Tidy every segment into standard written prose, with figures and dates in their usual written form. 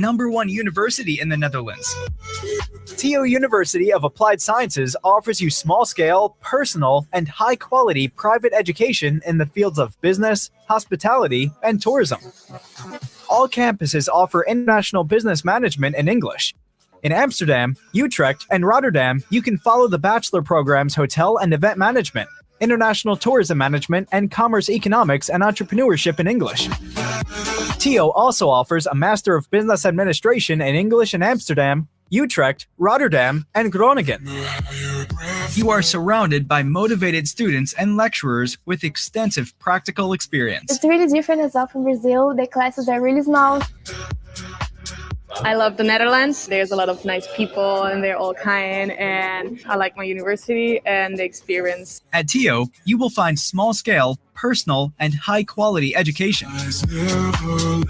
#1 university in the Netherlands. Tio University of Applied Sciences offers you small-scale, personal, and high-quality private education in the fields of business, hospitality, and tourism. All campuses offer international business management in English. In Amsterdam, Utrecht, and Rotterdam, you can follow the bachelor programs Hotel and Event Management, International Tourism Management, and Commerce Economics and Entrepreneurship in English. TIO also offers a Master of Business Administration in English in Amsterdam, Utrecht, Rotterdam, and Groningen. You are surrounded by motivated students and lecturers with extensive practical experience. It's really different as well from Brazil. The classes are really small. I love the Netherlands. There's a lot of nice people and they're all kind, and I like my university and the experience. At TIO, you will find small-scale, personal, and high-quality education.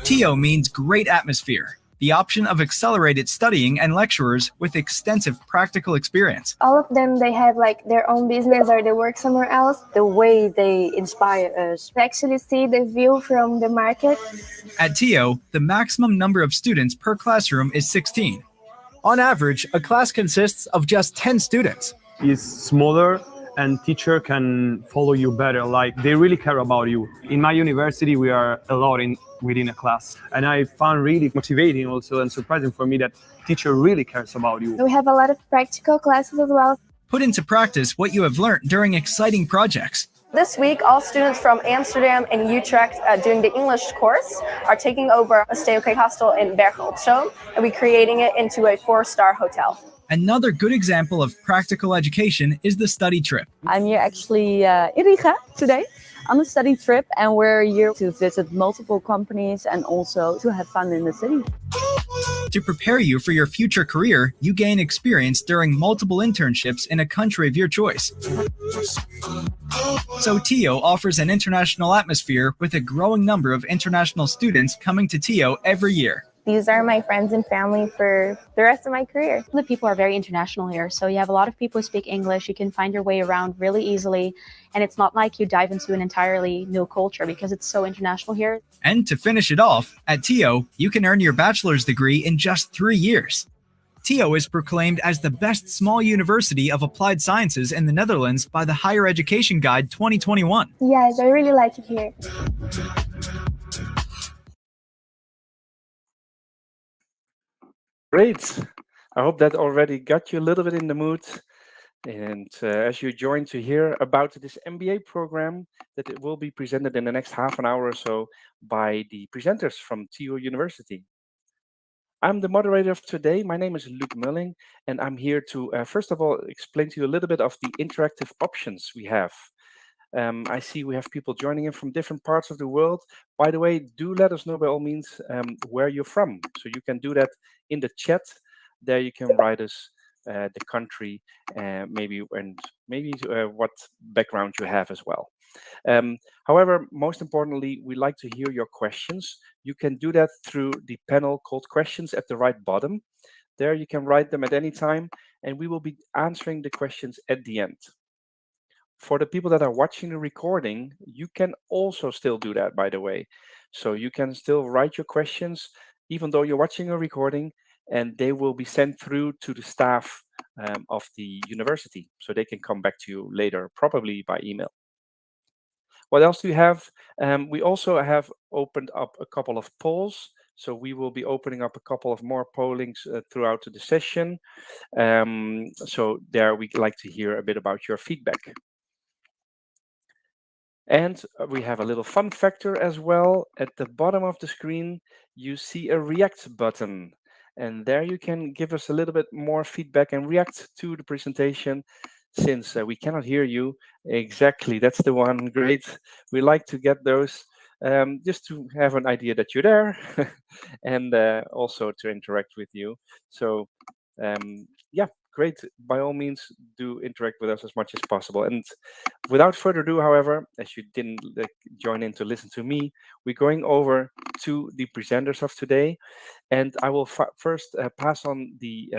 TIO means great atmosphere, the option of accelerated studying and lecturers with extensive practical experience. All of them, they have like their own business or they work somewhere else. The way they inspire us. We actually see the view from the market. At TIO, the maximum number of students per classroom is 16. On average, a class consists of just 10 students. It's smaller and teacher can follow you better. Like they really care about you. In my university, we are a lot within a class. And I found really motivating also and surprising for me that teacher really cares about you. We have a lot of practical classes as well. Put into practice what you have learned during exciting projects. This week, all students from Amsterdam and Utrecht doing the English course are taking over a stay okay hostel in Bergen op Zoom, and we're creating it into a 4-star hotel. Another good example of practical education is the study trip. I'm here actually in Riga today on a study trip, and we're here to visit multiple companies and also to have fun in the city. To prepare you for your future career, you gain experience during multiple internships in a country of your choice. So TIO offers an international atmosphere with a growing number of international students coming to TIO every year. These are my friends and family for the rest of my career. The people are very international here. So you have a lot of people who speak English. You can find your way around really easily. And it's not like you dive into an entirely new culture because it's so international here. And to finish it off, at TIO, you can earn your bachelor's degree in just 3 years. TIO is proclaimed as the best small university of applied sciences in the Netherlands by the Higher Education Guide 2021. Yes, I really like it here. Great. I hope that already got you a little bit in the mood. And as you join to hear about this MBA program, that it will be presented in the next half an hour or so by the presenters from TU University. I'm the moderator of today. My name is Luc Mulling, and I'm here to, first of all, explain to you a little bit of the interactive options we have. I see we have people joining in from different parts of the world. By the way, do let us know by all means where you're from. So you can do that in the chat. There you can write us the country, maybe what background you have as well. However, most importantly, we like to hear your questions. You can do that through the panel called Questions at the right bottom. There you can write them at any time, and we will be answering the questions at the end. For the people that are watching the recording, you can also still do that, by the way. So you can still write your questions, even though you're watching a recording, and they will be sent through to the staff of the university. So they can come back to you later, probably by email. What else do we have? We also have opened up a couple of polls. So we will be opening up a couple of more pollings throughout the session. So there we'd like to hear a bit about your feedback. And we have a little fun factor as well. At the bottom of the screen, you see a react button. And there you can give us a little bit more feedback and react to the presentation. Since we cannot hear you, exactly, that's the one. Great. We like to get those just to have an idea that you're there and also to interact with you. So yeah, great. By all means, do interact with us as much as possible. And without further ado, however, as you didn't join in to listen to me, we're going over to the presenters of today. And I will first pass on the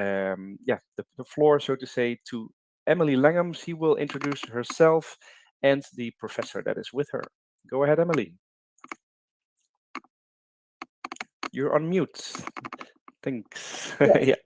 floor, so to say, to Emily Langham. She will introduce herself and the professor that is with her. Go ahead, Emily. You're on mute. Thanks. Yes.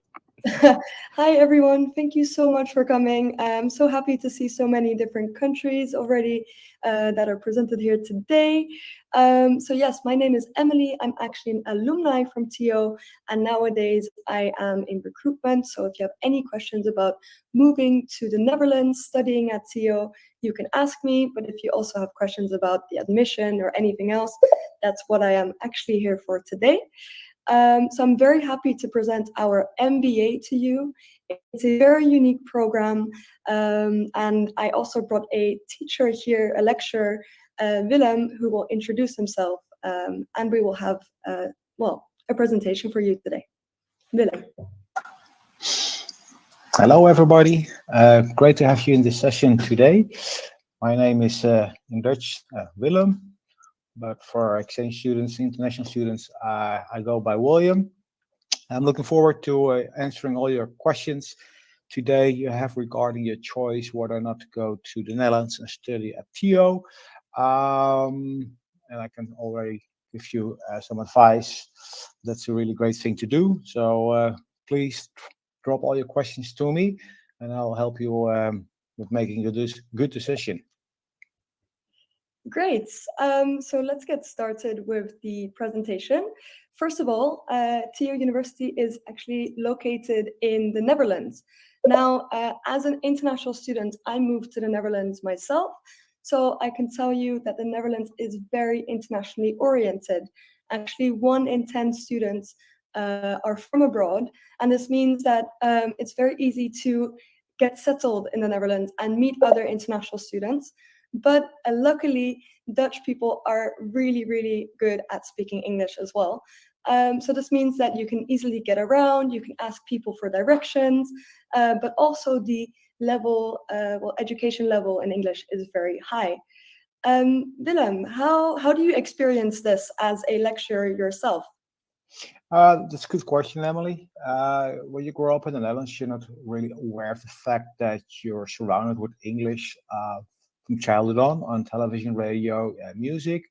Yeah. Hi, everyone. Thank you so much for coming. I'm so happy to see so many different countries already that are presented here today. So yes, my name is Emily. I'm actually an alumni from TO, and nowadays I am in recruitment. So if you have any questions about moving to the Netherlands, studying at TO, you can ask me. But if you also have questions about the admission or anything else, that's what I am actually here for today. So I'm very happy to present our MBA to you. It's a very unique program, and I also brought a teacher here, a lecturer, Willem, who will introduce himself, and we will have, a presentation for you today. Willem. Hello, everybody. Great to have you in this session today. My name is, in Dutch, Willem, but for exchange students, international students, I go by William. I'm looking forward to answering all your questions today you have regarding your choice whether or not to go to the Netherlands and study at TO. And I can already give you some advice. That's a really great thing to do. So please drop all your questions to me, and I'll help you with making a good decision. Great. So let's get started with the presentation. First of all, Tio University is actually located in the Netherlands. Now, as an international student, I moved to the Netherlands myself. So I can tell you that the Netherlands is very internationally oriented. Actually, 1 in 10 students are from abroad. And this means that it's very easy to get settled in the Netherlands and meet other international students. But luckily, Dutch people are really, really good at speaking English as well. So this means that you can easily get around, you can ask people for directions, but also the level, education level in English is very high. Willem, how do you experience this as a lecturer yourself? That's a good question, Emily. When you grow up in the Netherlands, you're not really aware of the fact that you're surrounded with English from childhood on television, radio, music.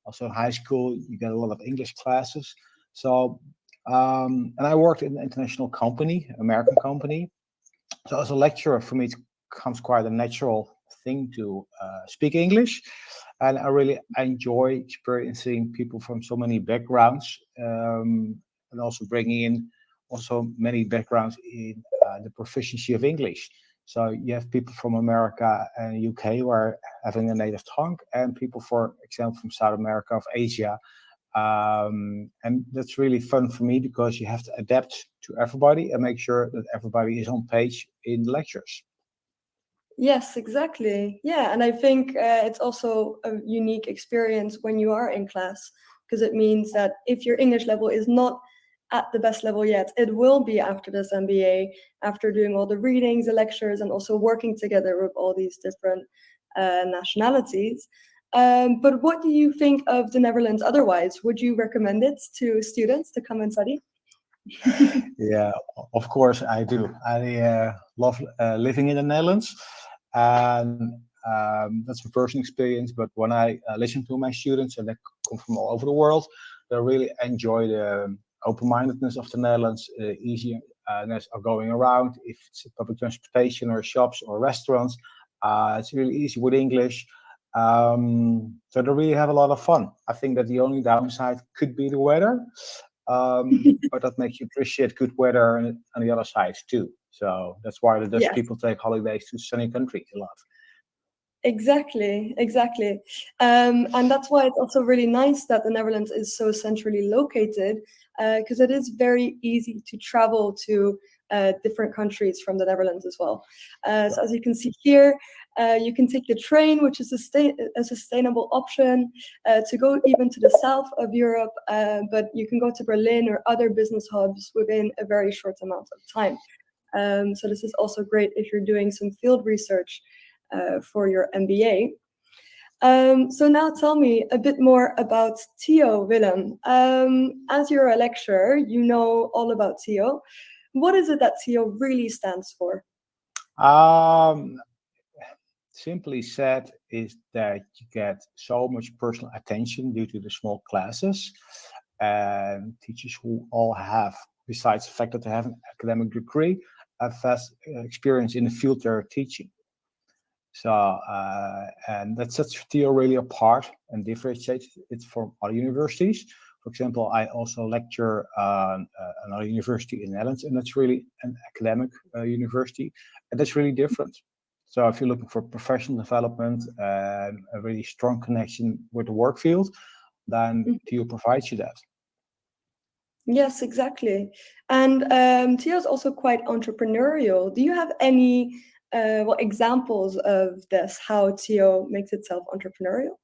Also in high school, you get a lot of English classes. So, and I worked in an international company, American company. So as a lecturer, for me, it comes quite a natural thing to speak English. And I really enjoy experiencing people from so many backgrounds, and also bringing in also many backgrounds in the proficiency of English. So you have people from America and UK who are having a native tongue, and people, for example, from South America, of Asia. And that's really fun for me because you have to adapt to everybody and make sure that everybody is on page in the lectures. Yes, exactly. Yeah, and I think it's also a unique experience when you are in class, because it means that if your English level is not at the best level yet, it will be after this MBA, after doing all the readings, the lectures, and also working together with all these different nationalities. But what do you think of the Netherlands otherwise? Would you recommend it to students to come and study? Yeah, of course I do. I love living in the Netherlands, and that's a personal experience. But when I listen to my students, and they come from all over the world, they really enjoy the open-mindedness of the Netherlands, easiness of going around. If it's public transportation or shops or restaurants, it's really easy with English. So they really have a lot of fun. I think that the only downside could be the weather. But that makes you appreciate good weather on the other side too. So that's why the Dutch Yes. people take holidays to sunny countries a lot. Exactly. And that's why it's also really nice that the Netherlands is so centrally located, because it is very easy to travel to different countries from the Netherlands as well. So as you can see here, you can take the train, which is a sustainable option to go even to the south of Europe, but you can go to Berlin or other business hubs within a very short amount of time. So this is also great if you're doing some field research for your MBA. So now tell me a bit more about TIO, Willem. As you're a lecturer, you know all about TIO. What is it that TIO really stands for? Simply said, is that you get so much personal attention due to the small classes, and teachers who all have besides the fact that they have an academic degree, have vast experience in the field they're teaching. So, and that sets Tio really apart and differentiates it from other universities. For example, I also lecture another university in the Netherlands, and that's really an academic university, and that's really different. So if you're looking for professional development and a really strong connection with the work field, then Tio provides you that. Yes, exactly. And Tio is also quite entrepreneurial. Do you have any examples of this, how Tio makes itself entrepreneurial?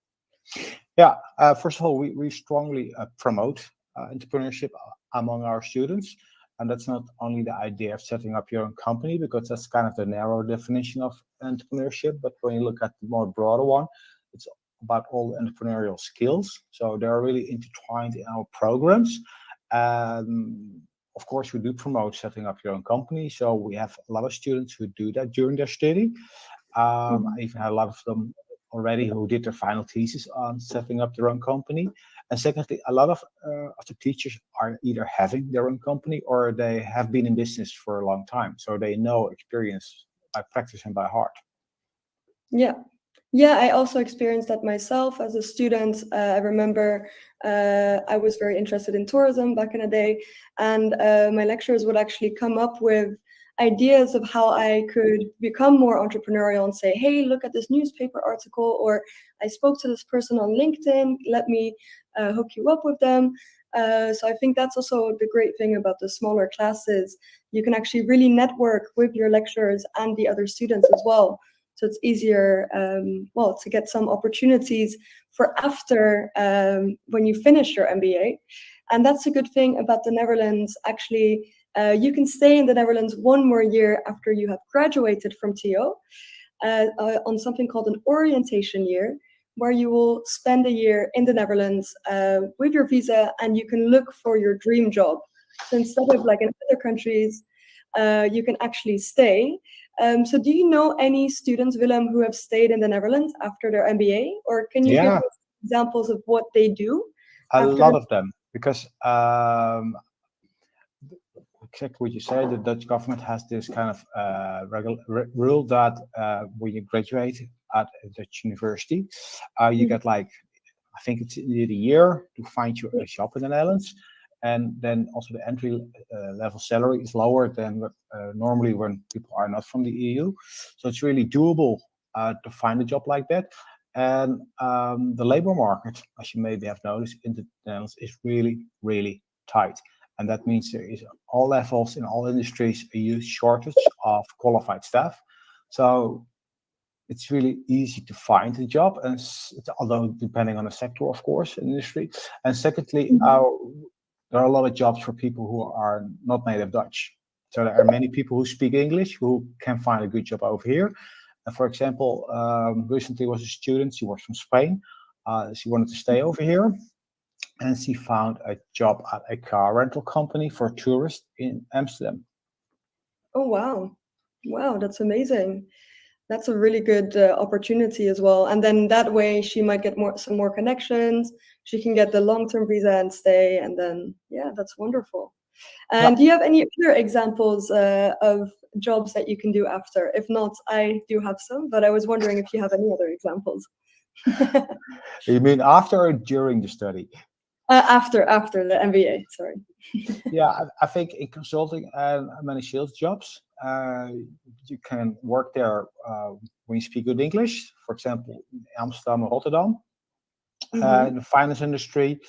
Yeah, first of all, we strongly promote entrepreneurship among our students. And that's not only the idea of setting up your own company, because that's kind of the narrow definition of entrepreneurship. But when you look at the more broader one, it's about all the entrepreneurial skills. So they're really intertwined in our programs. Of course, we do promote setting up your own company. So we have a lot of students who do that during their study. I even had a lot of them already who did their final thesis on setting up their own company. And secondly, a lot of the teachers are either having their own company or they have been in business for a long time. So they know experience by practice and by heart. Yeah. Yeah, I also experienced that myself as a student. I remember I was very interested in tourism back in the day, and my lecturers would actually come up with ideas of how I could become more entrepreneurial and say, hey, look at this newspaper article, or I spoke to this person on LinkedIn, let me hook you up with them. So I think that's also the great thing about the smaller classes. You can actually really network with your lecturers and the other students as well. So it's easier, to get some opportunities for after when you finish your MBA. And that's a good thing about the Netherlands. Actually, you can stay in the Netherlands one more year after you have graduated from TO on something called an orientation year, where you will spend a year in the Netherlands with your visa, and you can look for your dream job. So instead of like in other countries, you can actually stay. So do you know any students, Willem, who have stayed in the Netherlands after their MBA? Or can you give us examples of what they do? A lot of them, because exactly what you say, the Dutch government has this kind of rule that when you graduate at a Dutch university, you get like, I think it's near a year to find you a job in the Netherlands. And then also the entry level salary is lower than normally when people are not from the EU. So it's really doable to find a job like that. And the labor market, as you maybe have noticed, in the Netherlands is really, really tight. And that means there is all levels in all industries a huge shortage of qualified staff. So it's really easy to find a job, and although depending on the sector, of course, industry. And secondly, there are a lot of jobs for people who are not native Dutch. So there are many people who speak English who can find a good job over here. And for example, recently was a student, she was from Spain. She wanted to stay over here, and she found a job at a car rental company for tourists in Amsterdam. Oh, wow. Wow, that's amazing. That's a really good opportunity as well. And then that way she might get some more connections. She can get the long-term visa and stay. And then, yeah, that's wonderful. And do you have any other examples of jobs that you can do after? If not, I do have some, but I was wondering if you have any other examples. You mean after or during the study? After the MBA, sorry. Yeah, I think in consulting and many sales jobs, you can work there when you speak good English. For example, Amsterdam or Rotterdam. In the finance industry,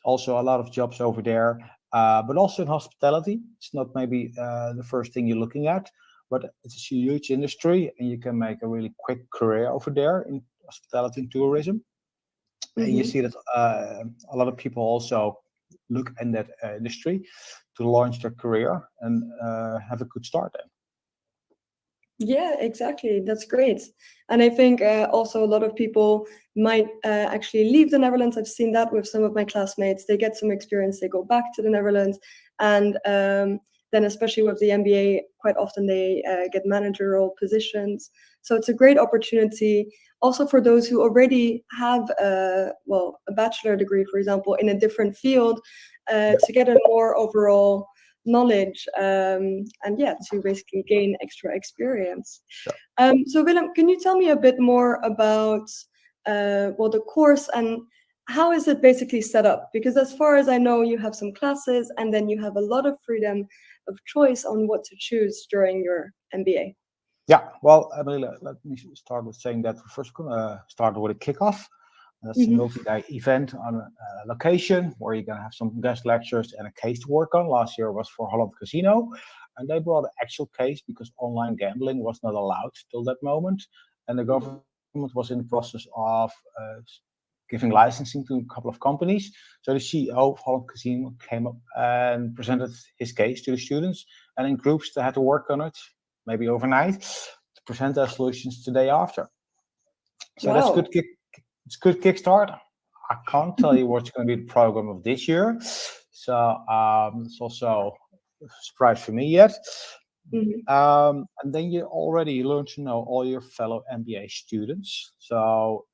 also a lot of jobs over there. But also in hospitality, it's not maybe the first thing you're looking at, but it's a huge industry, and you can make a really quick career over there in hospitality and tourism. And you see that a lot of people also look in that industry to launch their career and have a good start there. Yeah, exactly. That's great. And I think also a lot of people might actually leave the Netherlands. I've seen that with some of my classmates. They get some experience, they go back to the Netherlands, and then especially with the MBA, quite often they get managerial positions. So it's a great opportunity also for those who already have a bachelor degree, for example, in a different field, to get a more overall knowledge, and yeah, to basically gain extra experience. Sure. So Willem, can you tell me a bit more about well, the course, and how is it basically set up? Because as far as I know, you have some classes and then you have a lot of freedom of choice on what to choose during your MBA. Yeah, well, Emily, let me start with saying that we're first going to start with a kickoff. That's a multi-day event on a location where you're going to have some guest lectures and a case to work on. Last year was for Holland Casino, and they brought an actual case because online gambling was not allowed till that moment. And the government was in the process of giving licensing to a couple of companies. So the CEO of Holland Casino came up and presented his case to the students, and in groups they had to work on it, maybe overnight, to present their solutions the day after. So that's good. It's a good kickstart. I can't tell you what's going to be the program of this year, so it's also a surprise for me yet. And then you already learn to know all your fellow MBA students, so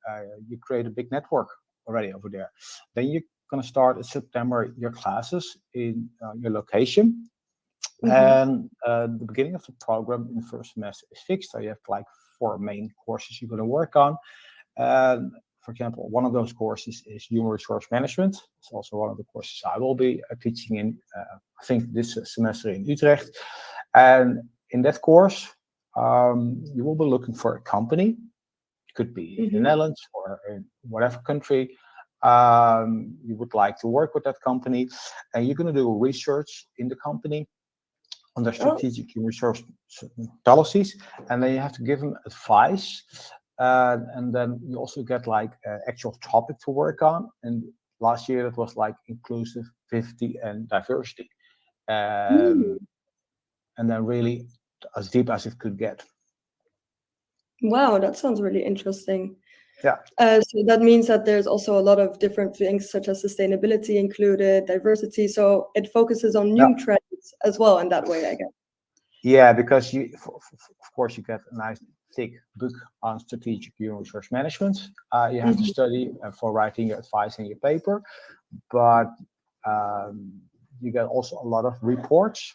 you create a big network already over there. Then you're going to start in September your classes in your location, and the beginning of the program in the first semester is fixed. So you have like 4 main courses you're going to work on. For example, one of those courses is human resource management. It's also one of the courses I will be teaching in, I think, this semester in Utrecht. And in that course, you will be looking for a company. It could be in the Netherlands or in whatever country you would like to work with that company. And you're going to do research in the company on their strategic human resource policies. And then you have to give them advice. And then you also get like an actual topic to work on. And last year it was like inclusivity and diversity. And then really as deep as it could get. Wow, that sounds really interesting. Yeah. So that means that there's also a lot of different things such as sustainability included, diversity. So it focuses on new trends as well in that way, I guess. Yeah, because you, of course, you get a nice thick book on strategic human resource management. You have to study for writing your advice in your paper, but you get also a lot of reports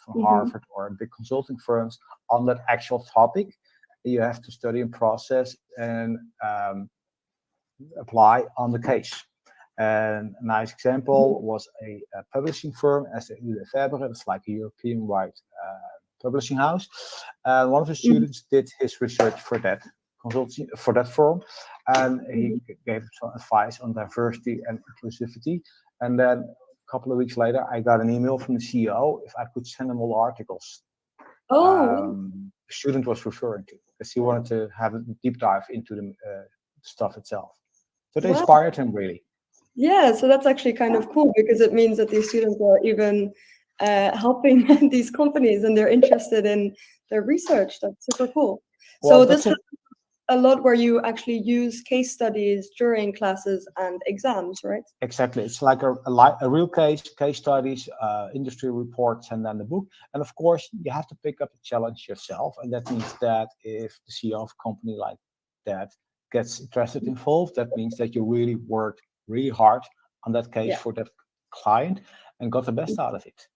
from Harvard or big consulting firms on that actual topic. You have to study and process and apply on the case. And a nice example was a publishing firm, as Faber. It's like a European-wide publishing house. One of the students did his research for that consulting for that firm, and he gave some advice on diversity and inclusivity. And then a couple of weeks later, I got an email from the CEO if I could send him all the articles the student was referring to, because he wanted to have a deep dive into the stuff itself. So they inspired him really. Yeah, so that's actually kind of cool, because it means that these students are even helping these companies and they're interested in their research. That's super cool. Well, so this happens a lot where you actually use case studies during classes and exams, right? Exactly. It's like a real case studies, industry reports, and then the book. And of course, you have to pick up the challenge yourself. And that means that if the CEO of a company like that gets interested, involved, that means that you really worked really hard on that case for that client and got the best out of it.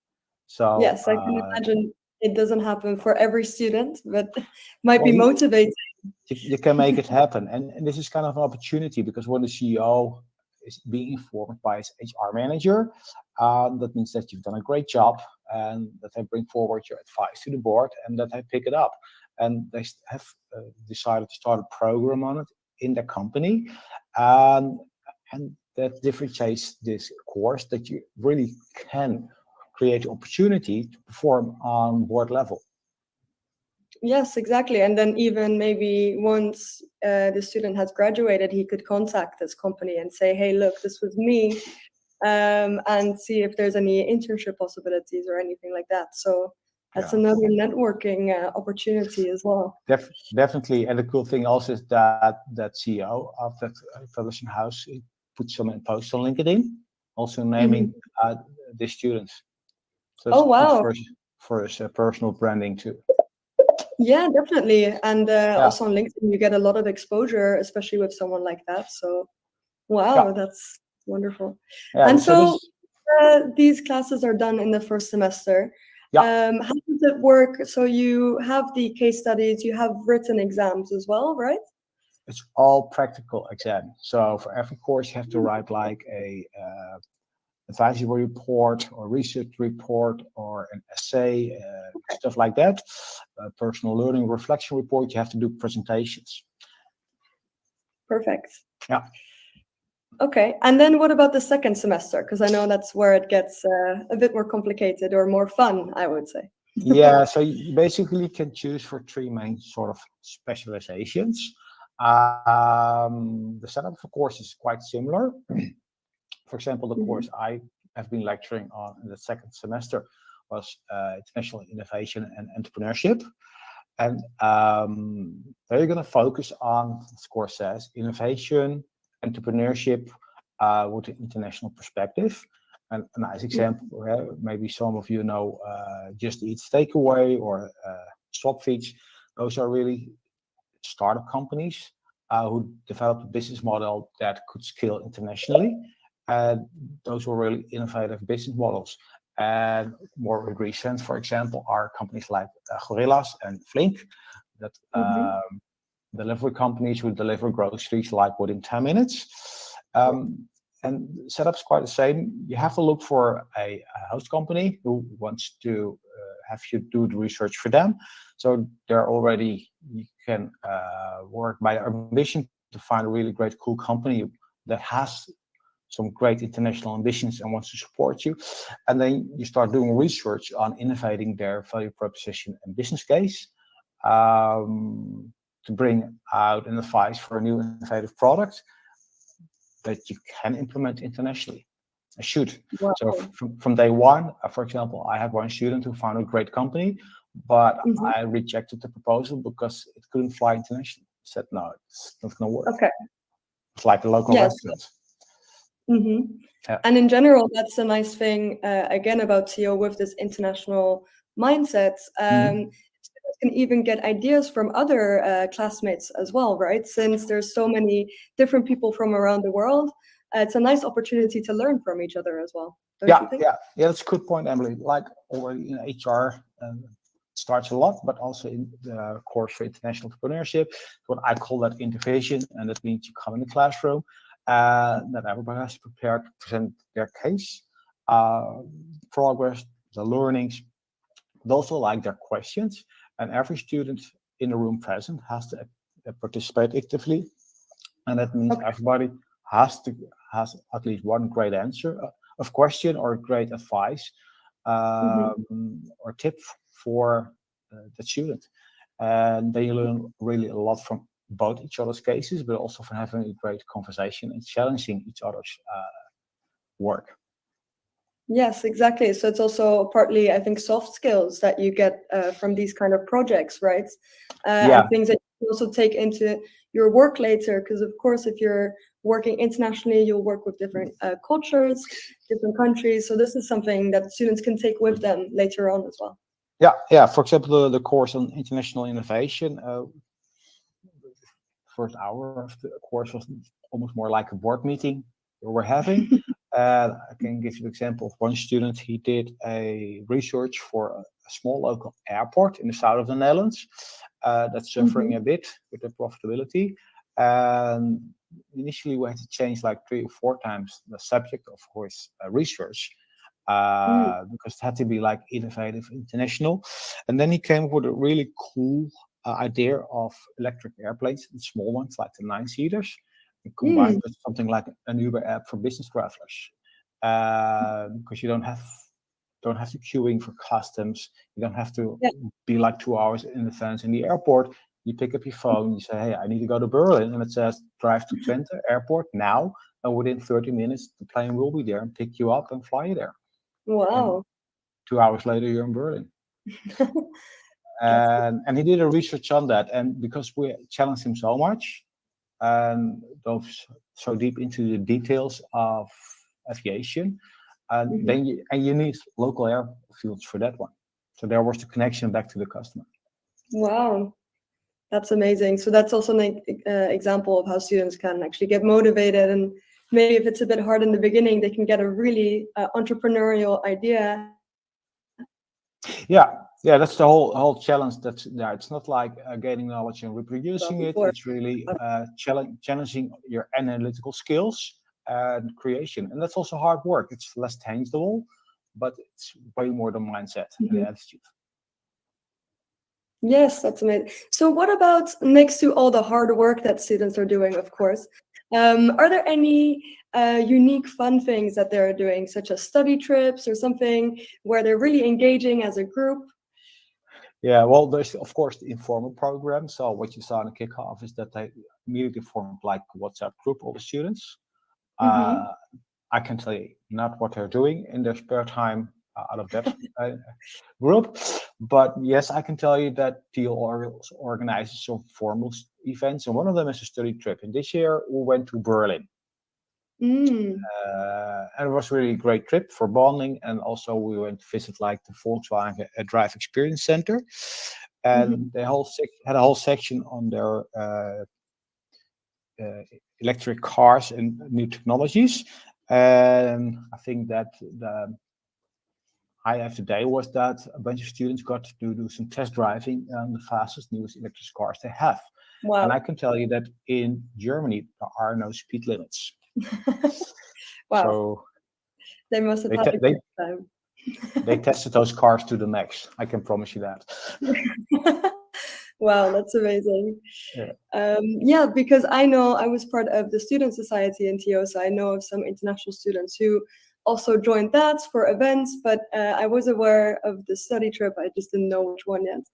So yes, I can imagine it doesn't happen for every student, but might be motivating. You can make it happen. And this is kind of an opportunity, because when the CEO is being informed by his HR manager, that means that you've done a great job and that they bring forward your advice to the board and that they pick it up. And they have decided to start a program on it in the company. And that differentiates this course, that you really can create opportunity to perform on board level. Yes, exactly. And then even maybe once the student has graduated, he could contact this company and say, hey, look, this was me, and see if there's any internship possibilities or anything like that. So that's another networking opportunity as well. Definitely. And the cool thing also is that CEO of that publishing house put some posts on LinkedIn, also naming the students. So it's good for his personal branding too. Yeah, definitely. And also on LinkedIn, you get a lot of exposure, especially with someone like that. So, wow, that's wonderful. Yeah, and so these classes are done in the first semester. Yeah. How does it work? So you have the case studies, you have written exams as well, right? It's all practical exam. So for every course, you have to write like a advisory report or research report or an essay, stuff like that. Personal learning reflection report. You have to do presentations. Perfect. Yeah. Okay, and then what about the second semester? Because I know that's where it gets a bit more complicated or more fun, I would say. Yeah, so you basically can choose for three main sort of specializations. The setup of the course is quite similar. For example, the course I have been lecturing on in the second semester was international innovation and entrepreneurship. And there you're going to focus on, as the course says, innovation, entrepreneurship with an international perspective. And a nice example, maybe some of you know Just Eat Takeaway or Swapfeeds. Those are really startup companies who developed a business model that could scale internationally. And those were really innovative business models. And more recent, for example, are companies like Gorillas and Flink, that delivery companies who deliver groceries like within 10 minutes. And the setup's quite the same. You have to look for a host company who wants to have you do the research for them. So they're already, you can work by ambition to find a really great, cool company that has some great international ambitions and wants to support you. And then you start doing research on innovating their value proposition and business case to bring out an advice for a new innovative product that you can implement internationally. I should. Wow. So from day one, for example, I had one student who found a great company, but I rejected the proposal because it couldn't fly internationally. I said, no, it's not going to work. Okay. It's like a local restaurant. Yeah. And in general, that's a nice thing, again, about Tio with this international mindset. Students can even get ideas from other classmates as well, right? Since there's so many different people from around the world, it's a nice opportunity to learn from each other as well. Don't you think? Yeah, that's a good point, Emily. Like already in HR, starts a lot, but also in the course for international entrepreneurship, what I call that intervention, and that means you come in the classroom, that everybody has prepared to present their case, progress, the learnings, but also like their questions. And every student in the room present has to participate actively. And that means everybody has at least one great answer, of question or great advice or tip for the student. And then you learn really a lot from both each other's cases, but also from having a great conversation and challenging each other's work. Yes, exactly. So it's also partly, I think, soft skills that you get from these kind of projects, right? And things that you can also take into your work later, because of course, if you're working internationally, you'll work with different cultures, different countries. So this is something that students can take with them later on as well. Yeah. For example, the course on international innovation, first hour of the course was almost more like a board meeting we're having. I can give you an example of one student. He did a research for a small local airport in the south of the Netherlands that's suffering a bit with the profitability. And initially, we had to change like 3 or 4 times the subject of his research because it had to be like innovative, international. And then he came up with a really cool idea of electric airplanes, the small ones like the 9-seaters. Combined with something like an Uber app for business travelers, because you don't have to queuing for customs. You don't have to be like 2 hours in advance in the airport. You pick up your phone, you say, hey, I need to go to Berlin, and it says drive to Twente airport now, and within 30 minutes the plane will be there and pick you up and fly you there. Wow. And 2 hours later you're in Berlin. And he did a research on that, and because we challenged him so much and dove so deep into the details of aviation, and then you need local airfields for that one. So there was the connection back to the customer. Wow, that's amazing. So that's also an example of how students can actually get motivated and maybe if it's a bit hard in the beginning, they can get a really entrepreneurial idea. Yeah, that's the whole challenge. That's there. It's not like gaining knowledge and reproducing it. It's really challenging your analytical skills and creation, and that's also hard work. It's less tangible, but it's way more the mindset and the attitude. Yes, that's amazing. So what about next to all the hard work that students are doing, of course, are there any unique fun things that they're doing, such as study trips or something where they're really engaging as a group? Yeah, well, there's of course the informal program. So what you saw in the kickoff is that they immediately formed like a WhatsApp group, all the students. I can tell you not what they're doing in their spare time out of that group, but yes, I can tell you that Tio organizes some formal events, and one of them is a study trip. And this year we went to Berlin. And it was really a great trip for bonding, and also we went to visit like the Volkswagen Drive Experience Center, and they had a whole section on their electric cars and new technologies. And I think that the highlight of the day was that a bunch of students got to do some test driving on the fastest, newest electric cars they have. Wow. And I can tell you that in Germany there are no speed limits. Wow. So they must have had a good time. They tested those cars to the max. I can promise you that. Wow, that's amazing. Yeah. Because I know I was part of the student society in TO, so I know of some international students who also joined that for events, but I was aware of the study trip. I just didn't know which one yet.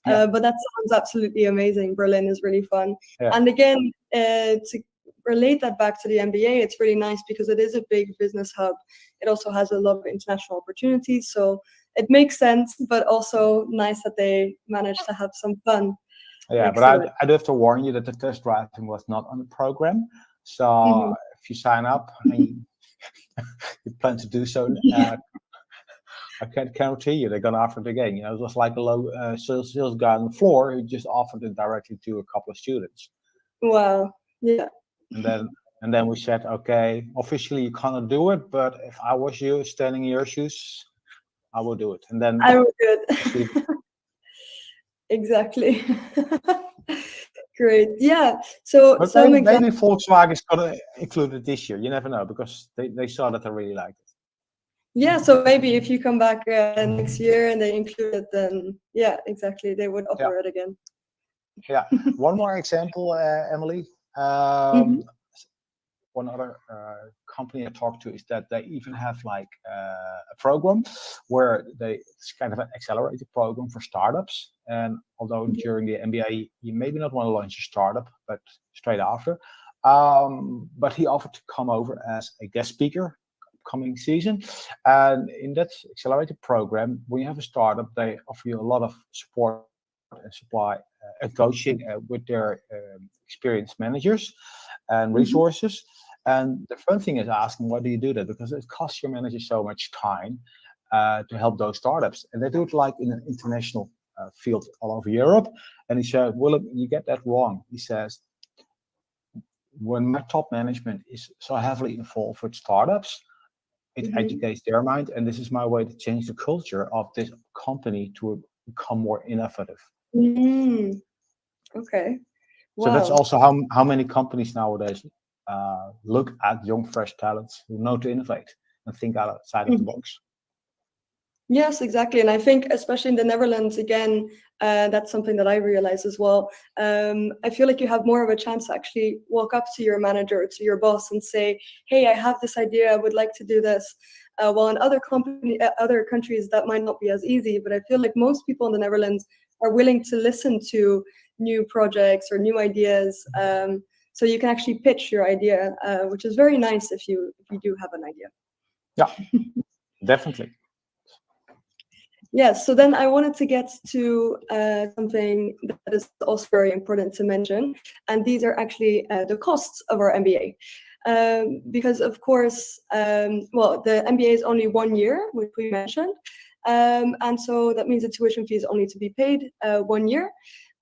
But that sounds absolutely amazing. Berlin is really fun. Yeah. And again, to relate that back to the MBA, it's really nice because it is a big business hub. It also has a lot of international opportunities. So it makes sense, but also nice that they managed to have some fun. Yeah, but I do have to warn you that the test driving was not on the program. So if you sign up and you plan to do so, I can't guarantee you they're going to offer it again. You know, it was like a low sales guy on the floor who just offered it directly to a couple of students. Wow. Yeah. And then we said, okay, officially you cannot do it, but if I was you standing in your shoes, I will do it. And then I would do it. Exactly. Great. Yeah. So maybe Volkswagen is going to include it this year. You never know, because they saw that I really liked it. Yeah. So maybe if you come back next year and they include it, then yeah, exactly, they would offer it again. Yeah. One more example, Emily. One other company I talked to is that they even have like a program where it's kind of an accelerated program for startups. And although during the MBA you maybe not want to launch a startup, but straight after, but he offered to come over as a guest speaker coming season. And in that accelerated program, when you have a startup, they offer you a lot of support and supply and coaching with their experienced managers and resources. And the fun thing is asking, why do you do that? Because it costs your manager so much time to help those startups. And they do it like in an international field all over Europe. And he said, Willem, you get that wrong. He says, when my top management is so heavily involved with startups, it educates their mind. And this is my way to change the culture of this company to become more innovative. Okay. Wow. So that's also how many companies nowadays look at young, fresh talents who know to innovate and think outside of the box. Yes, exactly. And I think especially in the Netherlands, again, that's something that I realize as well. I feel like you have more of a chance to actually walk up to your manager, to your boss and say, hey, I have this idea, I would like to do this. While in other countries, that might not be as easy, but I feel like most people in the Netherlands are willing to listen to new projects or new ideas. So you can actually pitch your idea, which is very nice if you do have an idea. Yeah, definitely. Yes, so then I wanted to get to something that is also very important to mention, and these are actually the costs of our MBA. Because of course, the MBA is only 1 year, which we mentioned, and so that means the tuition fee is only to be paid 1 year,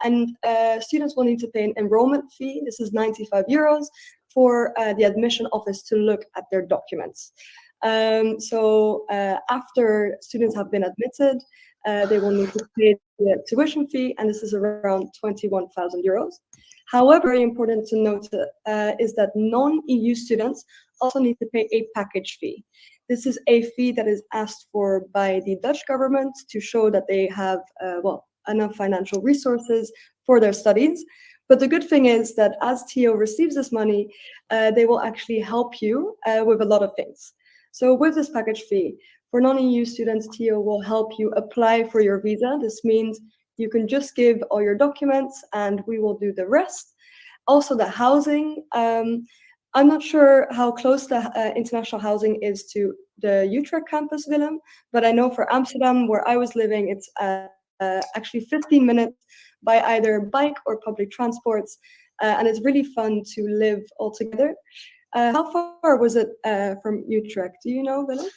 and students will need to pay an enrollment fee. This is €95 for the admission office to look at their documents. So after students have been admitted, they will need to pay the tuition fee, and this is around 21,000 euros. However, very important to note is that non-EU students also need to pay a package fee. This is a fee that is asked for by the Dutch government to show that they have enough financial resources for their studies. But the good thing is that as TIO receives this money, they will actually help you with a lot of things. So with this package fee, for non-EU students, TIO will help you apply for your visa. This means you can just give all your documents and we will do the rest. Also the housing. I'm not sure how close the international housing is to the Utrecht campus, Willem, but I know for Amsterdam, where I was living, it's actually 15 minutes by either bike or public transports, and it's really fun to live all together. How far was it from Utrecht? Do you know, Willem?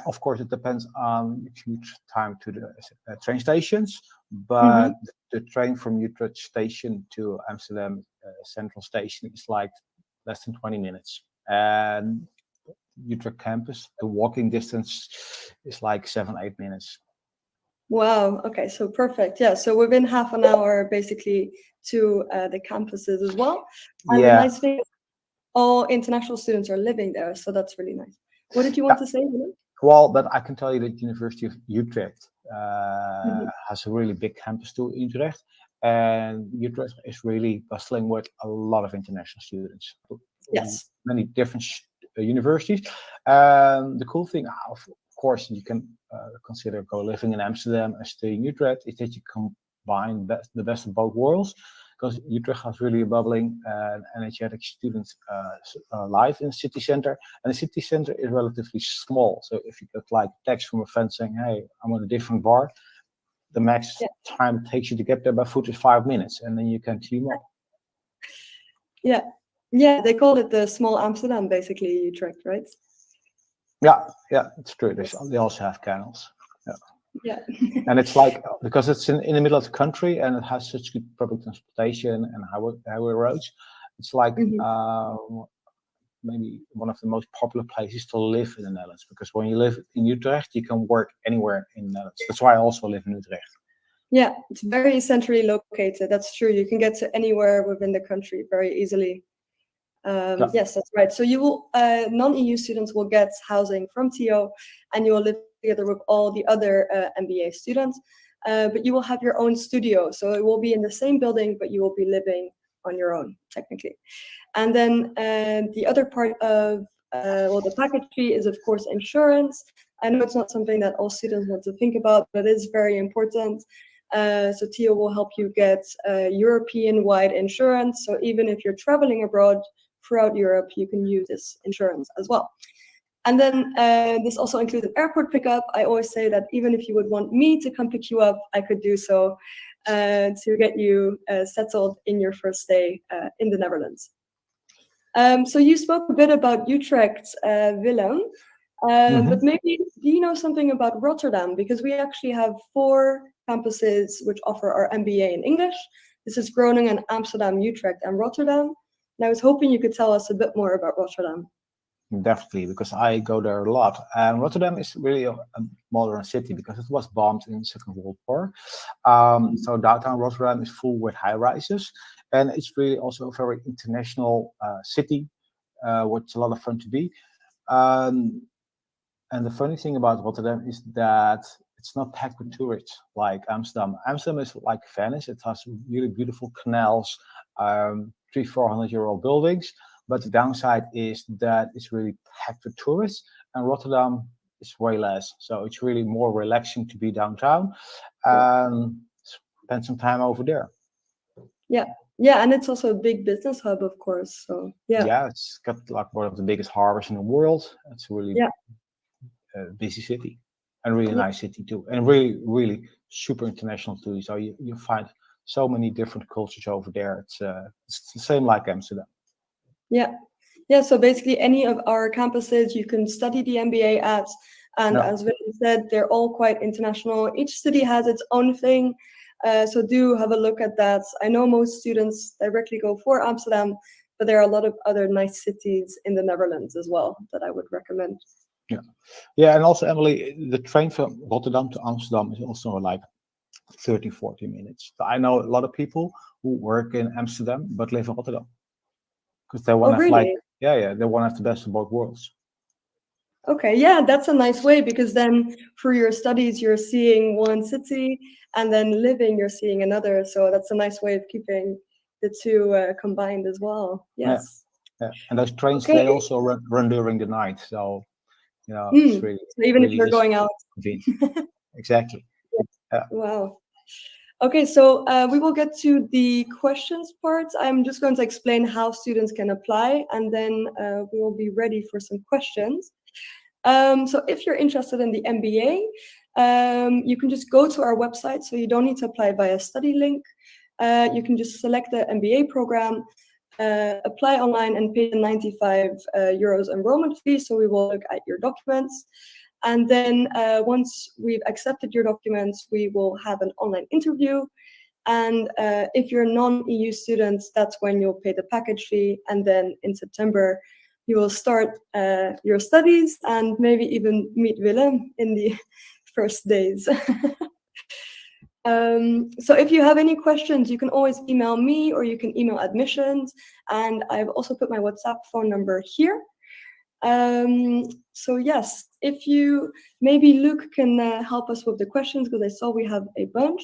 Of course, it depends on huge time to the train stations, but the train from Utrecht station to Amsterdam Central Station is like less than 20 minutes. And Utrecht campus, the walking distance is like 7-8 minutes. Wow. Okay. So perfect. Yeah. So within half an hour, basically, to the campuses as well. And the nice thing is all international students are living there. So that's really nice. What did you want to say, Willem? Well, but I can tell you that University of Utrecht has a really big campus too in Utrecht. And Utrecht is really bustling with a lot of international students. Yes. Many different universities. The cool thing, of course, you can consider living in Amsterdam and staying in Utrecht, is that you combine the best of both worlds, because Utrecht has really a bubbling and energetic student life in the city center, and the city center is relatively small. So if you get like text from a friend saying, "Hey, I'm on a different bar," the max time it takes you to get there by foot is 5 minutes, and then you can team up. Yeah, they call it the small Amsterdam, basically, Utrecht, right? Yeah, it's true. They also have canals. Yeah. And it's like, because it's in the middle of the country and it has such good public transportation and highway roads, it's like maybe one of the most popular places to live in the Netherlands, because when you live in Utrecht, you can work anywhere in the Netherlands. That's why I also live in Utrecht. Yeah, it's very centrally located. That's true. You can get to anywhere within the country very easily. Yes, that's right. So you will, non-EU students will get housing from TIO, and you will live together with all the other MBA students. But you will have your own studio, so it will be in the same building, but you will be living on your own, technically. And then the other part of the package fee is, of course, insurance. I know it's not something that all students want to think about, but it is very important. So TIO will help you get European-wide insurance. So even if you're traveling abroad throughout Europe, you can use this insurance as well. And then this also includes an airport pickup. I always say that even if you would want me to come pick you up, I could do so to get you settled in your first day in the Netherlands. So you spoke a bit about Utrecht, Willem, but maybe do you know something about Rotterdam? Because we actually have 4 campuses which offer our MBA in English. This is Groningen, Amsterdam, Utrecht, and Rotterdam. And I was hoping you could tell us a bit more about Rotterdam. Definitely, because I go there a lot. And Rotterdam is really a modern city because it was bombed in the Second World War. So downtown Rotterdam is full with high rises. And it's really also a very international city, which a lot of fun to be. And the funny thing about Rotterdam is that it's not packed with tourists like Amsterdam. Amsterdam is like Venice. It has really beautiful canals, 300-400-year-old buildings. But the downside is that it's really packed with tourists, and Rotterdam is way less. So it's really more relaxing to be downtown and spend some time over there. Yeah, and it's also a big business hub, of course. So yeah, it's got like one of the biggest harbors in the world. It's a really busy city. And really nice city too, and really, really super international too. So you find so many different cultures over there. It's the same like Amsterdam. Yeah. So basically, any of our campuses you can study the MBA at, and as Willem said, they're all quite international. Each city has its own thing, so do have a look at that. I know most students directly go for Amsterdam, but there are a lot of other nice cities in the Netherlands as well that I would recommend. Yeah, and also, Emily, the train from Rotterdam to Amsterdam is also like 30, 40 minutes. I know a lot of people who work in Amsterdam but live in Rotterdam because they want to have really? they want to have the best of both worlds. Okay, yeah, that's a nice way, because then for your studies, you're seeing one city, and then living, you're seeing another. So that's a nice way of keeping the two combined as well. Yes. Yeah, and those trains, Okay. they also run during the night. So, it's really, So even if really you're is going out. convenient. Exactly. Yeah. Wow. Okay, so we will get to the questions part. I'm just going to explain how students can apply, and then we will be ready for some questions. So if you're interested in the MBA, you can just go to our website, so you don't need to apply via study link. You can just select the MBA program, apply online, and pay the 95 euros enrollment fee. So we will look at your documents. And then once we've accepted your documents, we will have an online interview. And if you're a non-EU student, that's when you'll pay the package fee. And then in September, you will start your studies and maybe even meet Willem in the first days. So if you have any questions, you can always email me, or you can email admissions. And I've also put my WhatsApp phone number here. So yes, if you, maybe Luke can help us with the questions, because I saw we have a bunch.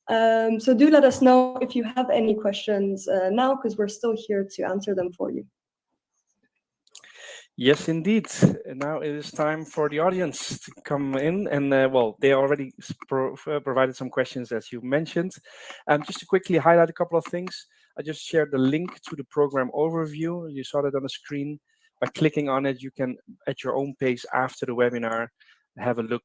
So do let us know if you have any questions now, because we're still here to answer them for you. Yes, indeed. And now it is time for the audience to come in. And well, they already provided some questions, as you mentioned. Just to quickly highlight a couple of things, I just shared the link to the program overview. You saw that on the screen. By clicking on it, you can, at your own pace after the webinar, have a look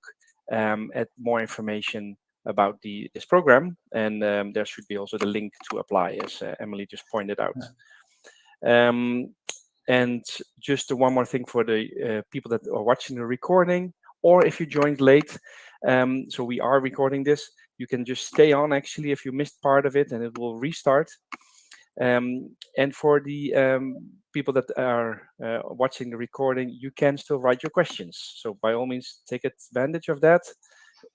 at more information about this program. And there should be also the link to apply, as Emily just pointed out. And just one more thing for the people that are watching the recording, or if you joined late, so we are recording this, you can just stay on actually if you missed part of it, and it will restart. And for the people that are watching the recording, you can still write your questions. So by all means, take advantage of that.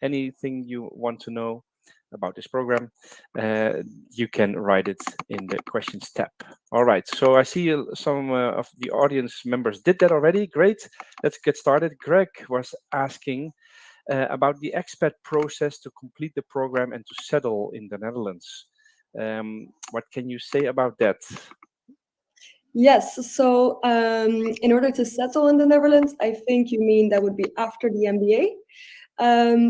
Anything you want to know about this program, you can write it in the questions tab. All right, so I see some of the audience members did that already. Great, let's get started. Greg was asking about the expat process to complete the program and to settle in the Netherlands. What can you say about that? Yes, so in order to settle in the Netherlands, I think you mean that would be after the MBA.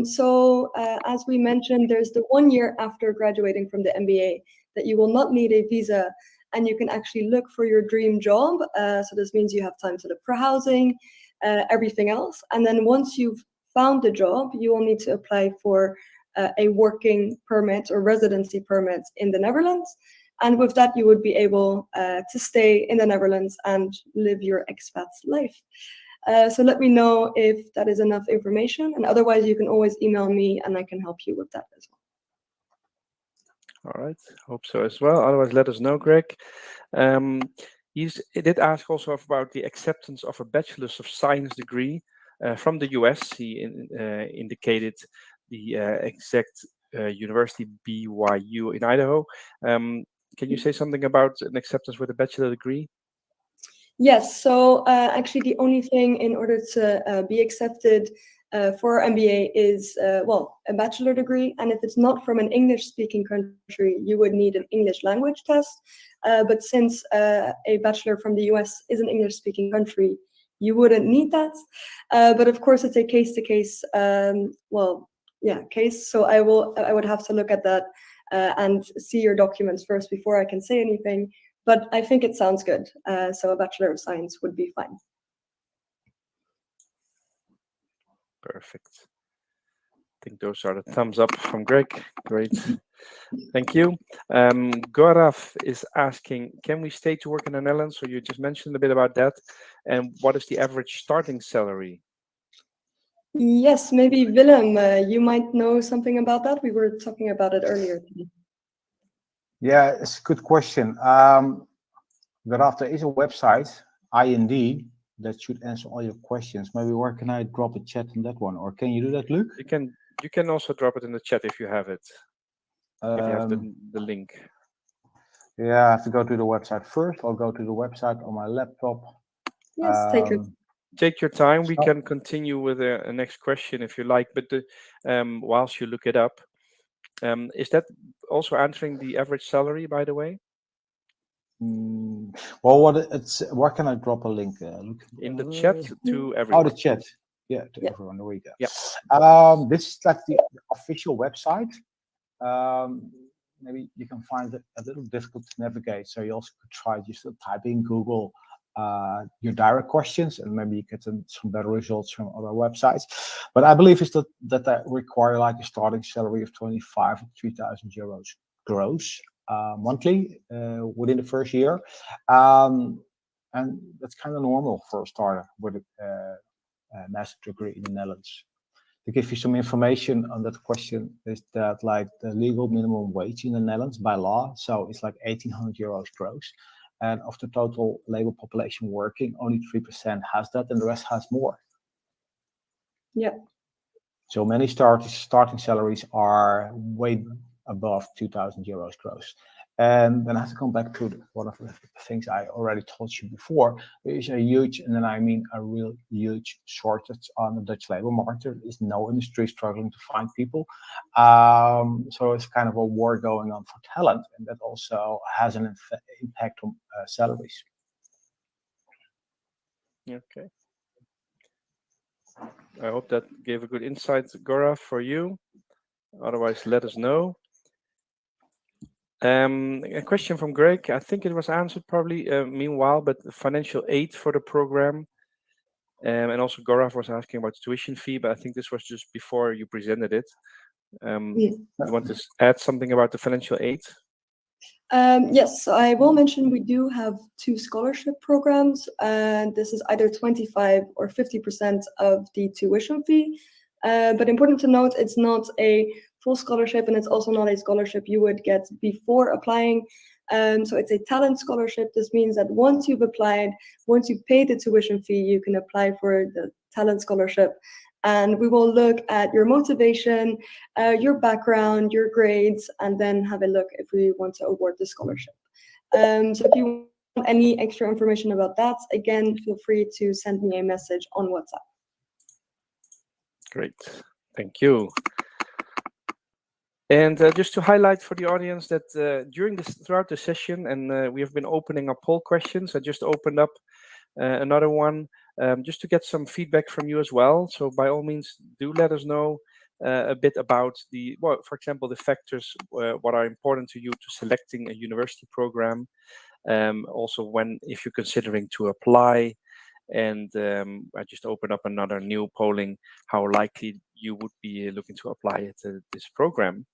So as we mentioned, there's the 1 year after graduating from the MBA that you will not need a visa, and you can actually look for your dream job. So this means you have time to look for housing, everything else. And then once you've found the job, you will need to apply for a working permit or residency permit in the Netherlands. And with that, you would be able to stay in the Netherlands and live your expat's life. So let me know if that is enough information, and otherwise you can always email me and I can help you with that as well. All right, hope so as well. Otherwise, let us know, Greg. He did ask also about the acceptance of a Bachelor's of Science degree from the US. He indicated the exact university, BYU in Idaho. Can you say something about an acceptance with a bachelor degree? Yes, so actually the only thing in order to be accepted for MBA is, well, a bachelor degree. And if it's not from an English-speaking country, you would need an English language test. But since a bachelor from the US is an English-speaking country, you wouldn't need that. But of course, it's a case-to-case, case. So I would have to look at that and see your documents first before I can say anything. But I think it sounds good. So a Bachelor of Science would be fine. Perfect. I think those are the thumbs up from Greg. Great. Thank you. Gaurav is asking, can we stay to work in the Netherlands? So you just mentioned a bit about that. And what is the average starting salary? Yes, maybe Willem, you might know something about that. We were talking about it earlier today. Yeah, it's a good question. thereafter is a website, IND, that should answer all your questions. Maybe where can I drop a chat on that one, or can you do that, Luke? You can also drop it in the chat if you have it. If you have the link. Yeah, I have to go to the website first. I'll go to the website on my laptop. Yes, take your time. We can continue with a next question if you like, but whilst you look it up, is that also answering the average salary, by the way? Well, where can I drop a link? Luke? In the chat to everyone. Oh, the chat. Yeah, to everyone. There we go. Yeah. This is like the official website. Maybe you can find it a little difficult to navigate, so you also could try just to type in Google your direct questions, and maybe you get some better results from other websites. But I believe it's that require like a starting salary of 25 to 3,000 euros gross monthly within the first year, and that's kind of normal for a starter with a master's degree in the Netherlands. To give you some information on that question, is that like the legal minimum wage in the Netherlands by law, so it's like 1,800 euros gross. And of the total labor population working, only 3% has that, and the rest has more. Yeah. So many starting salaries are way above 2,000 euros gross. And then I have to come back to one of the things I already told you before. There is a huge, and then I mean a real huge shortage on the Dutch labor market. There is no industry struggling to find people. So it's kind of a war going on for talent, and that also has an impact on salaries. Okay. I hope that gave a good insight, Gaurav, for you. Otherwise, let us know. A question from Greg. I think it was answered probably meanwhile, but the financial aid for the program. And also Gaurav was asking about tuition fee, but I think this was just before you presented it. You want to add something about the financial aid? Yes, so I will mention we do have 2 scholarship programs, and this is either 25 or 50% of the tuition fee. But important to note, it's not a full scholarship, and it's also not a scholarship you would get before applying. So it's a talent scholarship. This means that once you've applied, once you pay the tuition fee, you can apply for the talent scholarship. And we will look at your motivation, your background, your grades, and then have a look if we want to award the scholarship. So if you want any extra information about that, again, feel free to send me a message on WhatsApp. Great, thank you. And just to highlight for the audience that throughout the session, and we have been opening up poll questions. I just opened up another one just to get some feedback from you as well. So by all means, do let us know a bit about for example, the factors what are important to you to selecting a university program. Also, if you're considering to apply. And I just opened up another new polling, how likely you would be looking to apply to this program.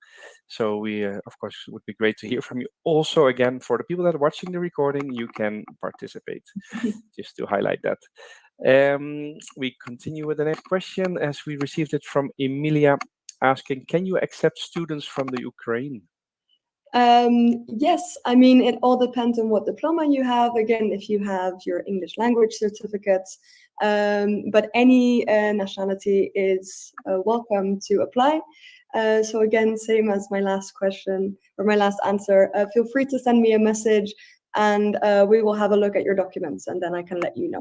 So we, of course, would be great to hear from you. Also, again, for the people that are watching the recording, you can participate, just to highlight that. We continue with the next question as we received it from Emilia asking, can you accept students from the Ukraine? Yes, I mean, it all depends on what diploma you have. Again, if you have your English language certificates, but any nationality is welcome to apply. So again, same as my last question or my last answer, feel free to send me a message and we will have a look at your documents and then I can let you know.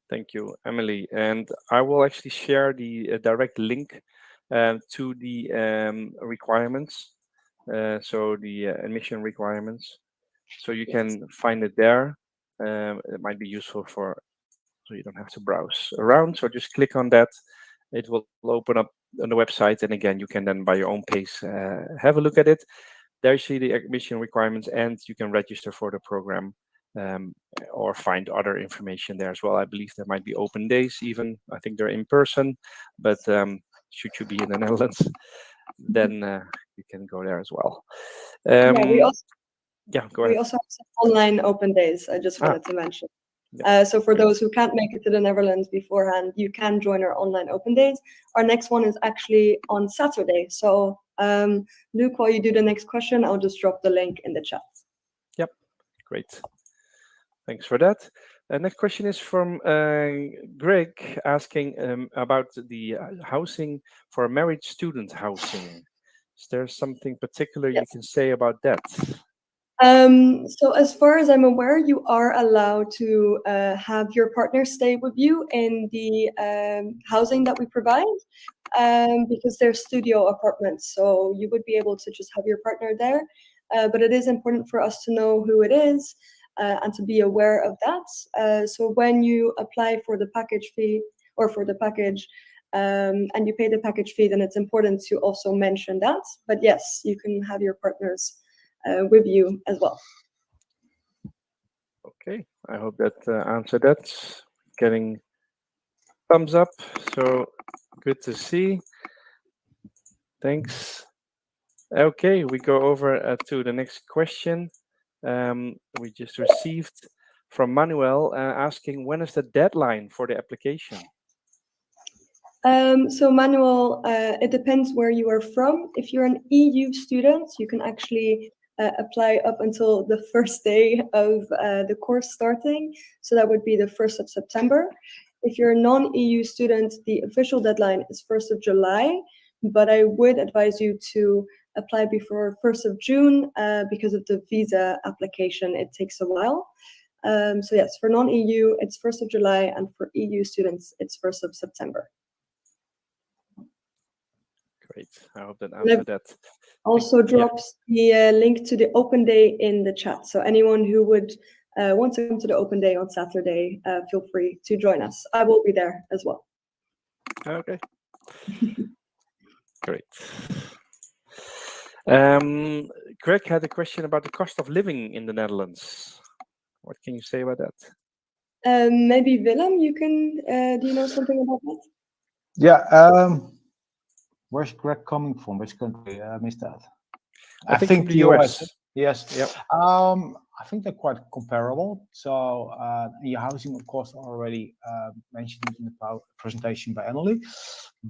Thank you, Emily. And I will actually share the direct link to the requirements, so the admission requirements. So you can find it there. It might be useful so you don't have to browse around. So just click on that. It will open up on the website. And again, you can then by your own pace have a look at it. There you see the admission requirements and you can register for the program or find other information there as well. I believe there might be open days even. I think they're in person, but should you be in the Netherlands, then you can go there as well. We go ahead. also have some online open days, I just wanted to mention. So for those who can't make it to the Netherlands beforehand, you can join our online open days. Our next one is actually on Saturday. So Luke, while you do the next question, I'll just drop the link in the chat. Great. Thanks for that. Next question is from Greg, asking about the housing for married student housing. Is there something particular you can say about that? So as far as I'm aware, you are allowed to have your partner stay with you in the housing that we provide, because they're studio apartments. So you would be able to just have your partner there. But it is important for us to know who it is and to be aware of that. So when you apply for the package fee or for the package and you pay the package fee, then it's important to also mention that. But yes, you can have your partners with you as well. Okay, I hope that answered that. Getting thumbs up, so good to see. Thanks. Okay, we go over to the next question. We just received from Manuel asking, when is the deadline for the application? So Manuel, it depends where you are from. If you're an EU student, you can actually apply up until the first day of the course starting. So that would be the 1st of September. If you're a non-EU student, the official deadline is 1st of July, but I would advise you to apply before 1st of June because of the visa application. It takes a while. So yes, for non-EU, it's 1st of July, and for EU students, it's 1st of September. Great. I hope that answered that. Also drops the link to the open day in the chat. So anyone who would want to come to the open day on Saturday, feel free to join us. I will be there as well. Okay. Great. Greg had a question about the cost of living in the Netherlands. What can you say about that? Maybe Willem, you can. Do you know something about that? Yeah. Where's Greg coming from? Which country? I missed that. I think from the US. Yes. Yep. I think they're quite comparable. So your housing, of course, already mentioned in the presentation by Emily.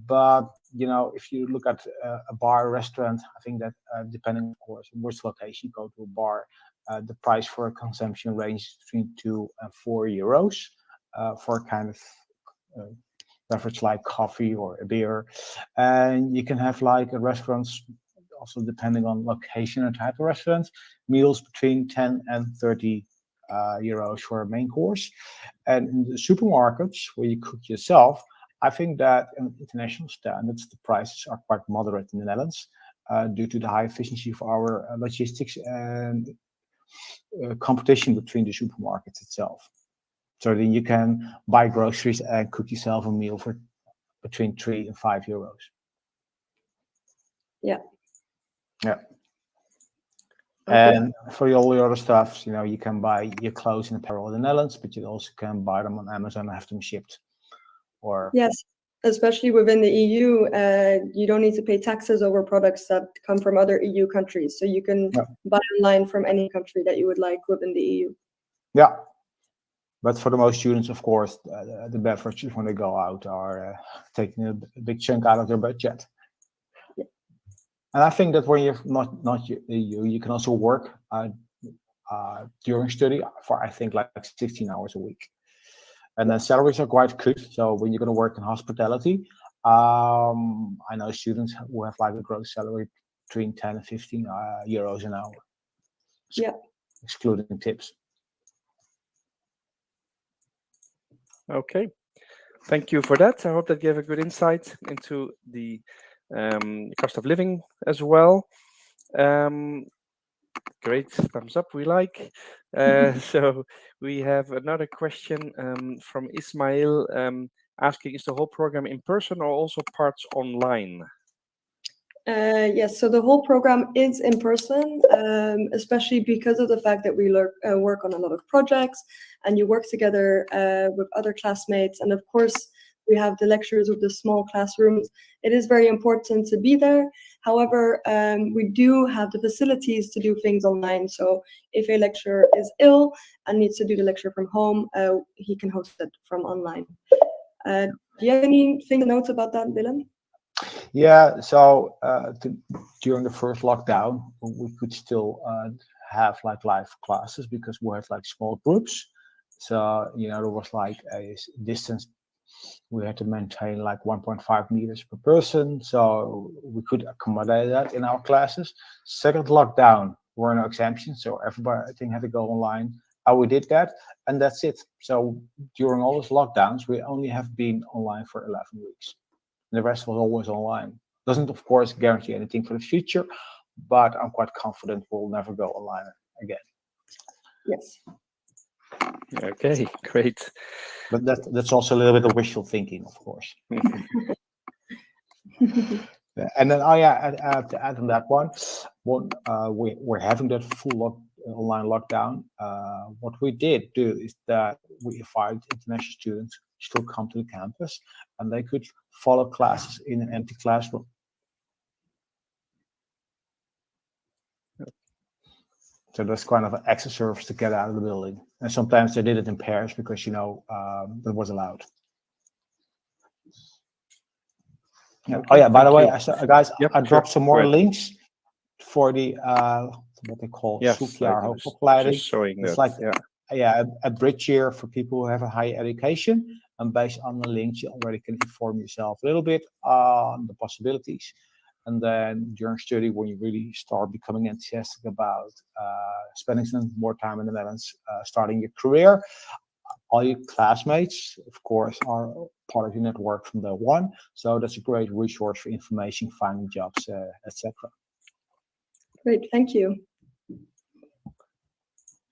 But if you look at a bar, restaurant, I think that depending, of course, on which location you go to a bar, the price for a consumption ranges between 2 and 4 euros for a kind of beverage like coffee or a beer. And you can have like a restaurants, also depending on location and type of restaurants, meals between 10 and 30 euros for a main course. And in the supermarkets where you cook yourself, I think that in international standards, the prices are quite moderate in the Netherlands due to the high efficiency of our logistics and competition between the supermarkets itself. So then you can buy groceries and cook yourself a meal for between 3 and 5 euros. Yeah. Yeah. Okay. And for all the other stuff, you can buy your clothes and apparel in the Netherlands, but you also can buy them on Amazon and have them shipped. Or yes, especially within the EU, you don't need to pay taxes over products that come from other EU countries. So you can buy online from any country that you would like within the EU. Yeah. But for the most students, of course, the beverages when they go out are taking a big chunk out of their budget. Yeah. And I think that when you're not EU, you can also work during study for, I think, like 16 hours a week. And then salaries are quite good. So when you're going to work in hospitality, I know students who have like a gross salary between 10 and 15 euros an hour. Yeah. Excluding tips. Okay, thank you for that. I hope that gave a good insight into the cost of living as well. Great, thumbs up, we like. So we have another question from Ismail asking, is the whole program in person or also parts online? Yes, so the whole program is in person, especially because of the fact that we work on a lot of projects and you work together with other classmates. And of course, we have the lectures with the small classrooms. It is very important to be there. However, we do have the facilities to do things online. So if a lecturer is ill and needs to do the lecture from home, he can host it from online. Do you have anything to note about that, Willem? Yeah, so during the first lockdown, we could still have like live classes because we had like small groups. So, there was like a distance. We had to maintain like 1.5 meters per person. So we could accommodate that in our classes. Second lockdown, were no exemptions. So everything had to go online. We did that, and that's it. So during all those lockdowns, we only have been online for 11 weeks. The rest was always online. Doesn't, of course, guarantee anything for the future, but I'm quite confident we'll never go online again. Yes. Okay, great. But that's also a little bit of wishful thinking, of course. And then, I have to add on that one. We're having that full online lockdown. What we did do is that we invited international students to come to the campus, and they could follow classes in an empty classroom. So that's kind of an extra service to get out of the building. And sometimes they did it in pairs because, that was allowed. Yeah. Okay, Oh yeah, by the way, guys, Yep, I dropped sure. some Go more ahead. links for the what they call Yes, zoekjaar I was hoogopleiding. just showing It's that. like Yeah. a bridge year for people who have a higher education, and based on the links, you already can inform yourself a little bit on the possibilities. And then during study, when you really start becoming enthusiastic about spending some more time in the Netherlands, starting your career, all your classmates, of course, are part of your network from day one. So that's a great resource for information, finding jobs, etc. Great, thank you.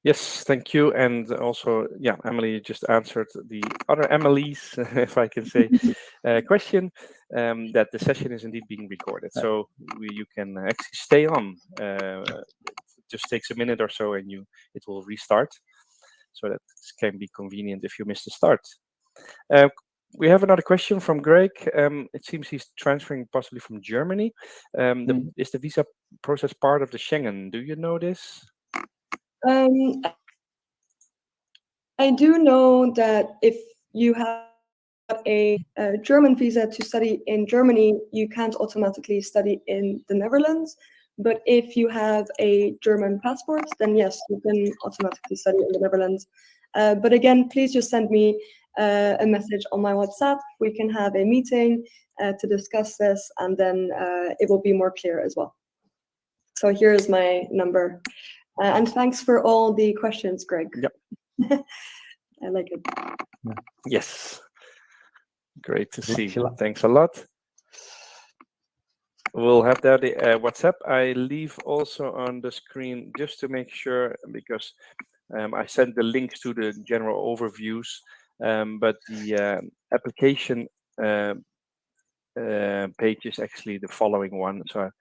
Yes, thank you. And also, Emily just answered the other Emily's, if I can say, question, that the session is indeed being recorded. So you can actually stay on. It just takes a minute or so and it will restart. So that can be convenient if you miss the start. We have another question from Greg. It seems he's transferring possibly from Germany. Is the visa process part of the Schengen? Do you know this? I do know that if you have a German visa to study in Germany, you can't automatically study in the Netherlands. But if you have a German passport, then yes, you can automatically study in the Netherlands. But again, please just send me a message on my WhatsApp. We can have a meeting to discuss this, and then it will be more clear as well. So here's my number. And thanks for all the questions, Greg. Yep. I like it. Yes. Great to see. Thanks a lot. We'll have that WhatsApp. I leave also on the screen just to make sure, because I sent the links to the general overviews, but the application page is actually the following one. So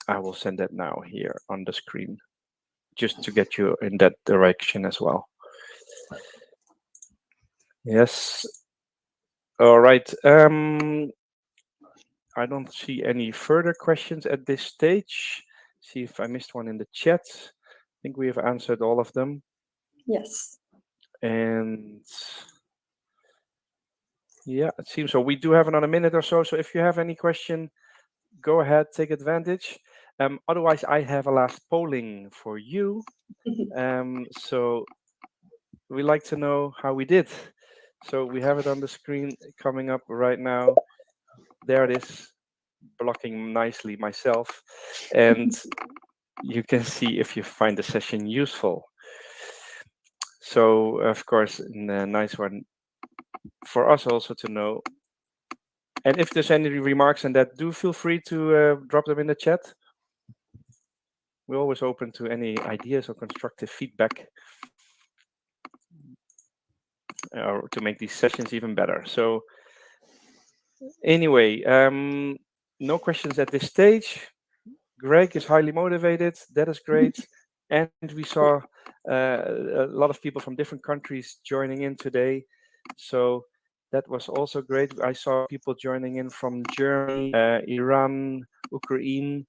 I will send that now here on the screen, just to get you in that direction as well. Yes. All right. I don't see any further questions at this stage. See if I missed one in the chat. I think we have answered all of them. Yes. And yeah, it seems so. We do have another minute or so. So if you have any question, go ahead, take advantage. Otherwise, I have a last polling for you. So we like to know how we did. So we have it on the screen coming up right now. There it is, blocking nicely myself. And you can see if you find the session useful. So, of course, a nice one for us also to know. And if there's any remarks on that, do feel free to drop them in the chat. We're always open to any ideas or constructive feedback to make these sessions even better. So anyway, no questions at this stage. Greg is highly motivated. That is great. And we saw a lot of people from different countries joining in today. So that was also great. I saw people joining in from Germany, Iran, Ukraine,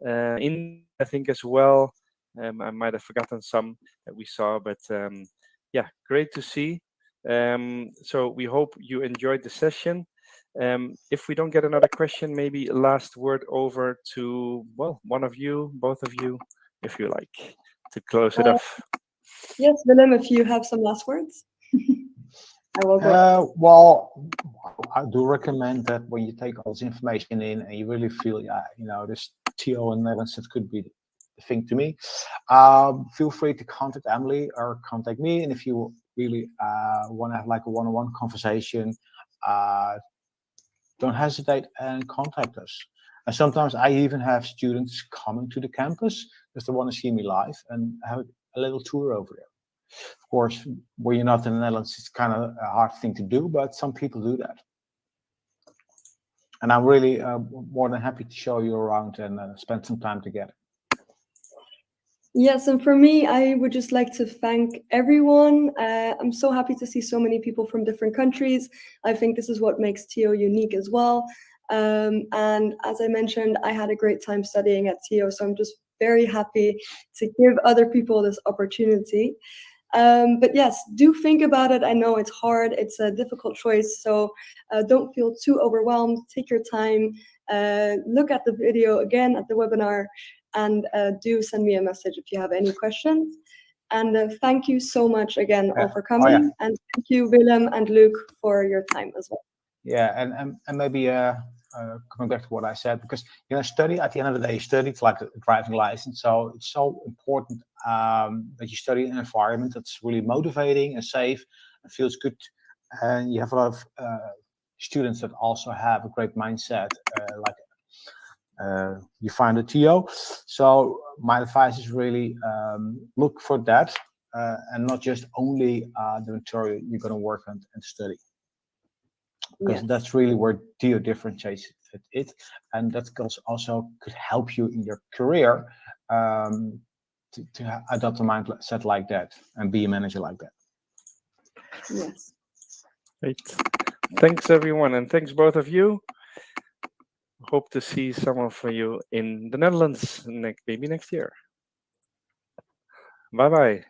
India, I think as well. I might have forgotten some that we saw, but yeah, great to see. So we hope you enjoyed the session. If we don't get another question, maybe last word over to, well, one of you, both of you, if you like to close it off. Yes, Willem, if you have some last words. I will go. Well, I do recommend that when you take all this information in and you really feel, this TO in Netherlands, that could be the thing to me. Feel free to contact Emily or contact me. And if you really want to have like a one-on-one conversation, don't hesitate and contact us. And sometimes I even have students coming to the campus because they want to see me live and have a little tour over there. Of course, when you're not in the Netherlands, it's kind of a hard thing to do, but some people do that. And I'm really more than happy to show you around and spend some time together. Yes, and for me, I would just like to thank everyone. I'm so happy to see so many people from different countries. I think this is what makes TO unique as well. And as I mentioned, I had a great time studying at TO, so I'm just very happy to give other people this opportunity. But yes, do think about it. I know it's hard. It's a difficult choice. So don't feel too overwhelmed. Take your time. Look at the video again, at the webinar, and do send me a message if you have any questions. And thank you so much again all for coming. And thank you, Willem and Luke, for your time as well. Yeah, and maybe coming back to what I said, because study at the end of the day, study it's like a driving license. So it's so important that you study in an environment that's really motivating and safe and feels good. And you have a lot of students that also have a great mindset, you find a TO. So my advice is really look for that and not just only the material you're going to work on and study. Because that's really where TO differentiates it, and that also could help you in your career to adopt a mindset like that and be a manager like that. Yes. Great. Thanks everyone, and thanks both of you. Hope to see some of you in the Netherlands maybe next year. Bye bye.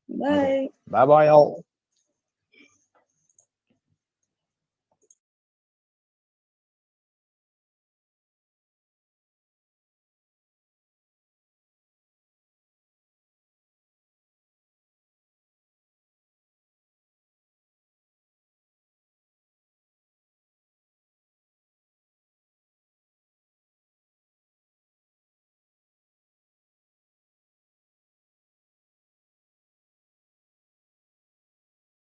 Bye. Bye bye all.